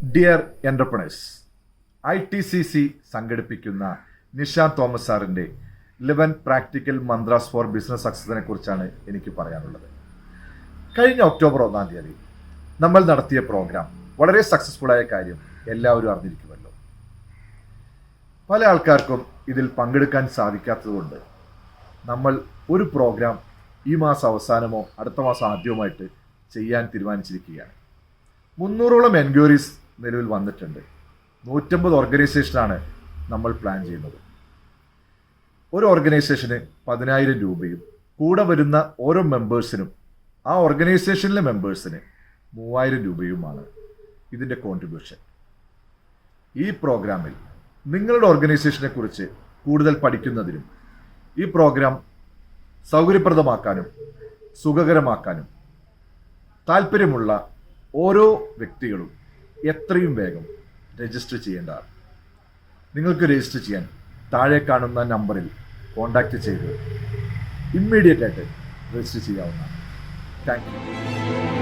Dear entrepreneurs, ITCC സംഘടിപ്പിക്കുന്ന Nishant Thomas സാറിൻ്റെ 11 practical mantras four business സക്സസിനെ കുറിച്ചാണ് എനിക്ക് പറയാനുള്ളത്. കഴിഞ്ഞ ഒക്ടോബർ 1-ാം തീയതി നമ്മൾ നടത്തിയ പ്രോഗ്രാം വളരെ സക്സസ്ഫുള്ളായ കാര്യം എല്ലാവരും അറിഞ്ഞിരിക്കുമല്ലോ. പല ആൾക്കാർക്കും ഇതിൽ പങ്കെടുക്കാൻ സാധിക്കാത്തതുകൊണ്ട് നമ്മൾ ഒരു പ്രോഗ്രാം ഈ മാസം അവസാനമോ അടുത്ത മാസം ആദ്യവുമായിട്ട് ചെയ്യാൻ തീരുമാനിച്ചിരിക്കുകയാണ്. 300ഓളം എൻക്വയറീസ് നിലവിൽ വന്നിട്ടുണ്ട്. 150 ഓർഗനൈസേഷനാണ് നമ്മൾ പ്ലാൻ ചെയ്യുന്നത്. ഒരു ഓർഗനൈസേഷന് 10,000 രൂപയും കൂടെ വരുന്ന ഓരോ മെമ്പേഴ്സിനും ആ ഓർഗനൈസേഷനിലെ മെമ്പേഴ്സിന് 3,000 രൂപയുമാണ് ഇതിൻ്റെ കോൺട്രിബ്യൂഷൻ. ഈ പ്രോഗ്രാമിൽ നിങ്ങളുടെ ഓർഗനൈസേഷനെ കുറിച്ച് കൂടുതൽ പഠിക്കുന്നതിനും ഈ പ്രോഗ്രാം സൗകര്യപ്രദമാക്കാനും സുഖകരമാക്കാനും താല്പര്യമുള്ള ഓരോ വ്യക്തികളും എത്രയും വേഗം രജിസ്റ്റർ ചെയ്യേണ്ടതാണ്. നിങ്ങൾക്ക് രജിസ്റ്റർ ചെയ്യാൻ താഴെ കാണുന്ന നമ്പറിൽ കോൺടാക്റ്റ് ചെയ്ത് ഇമ്മീഡിയറ്റ് ആയിട്ട് രജിസ്റ്റർ ചെയ്യാവുന്നതാണ്. Thank you.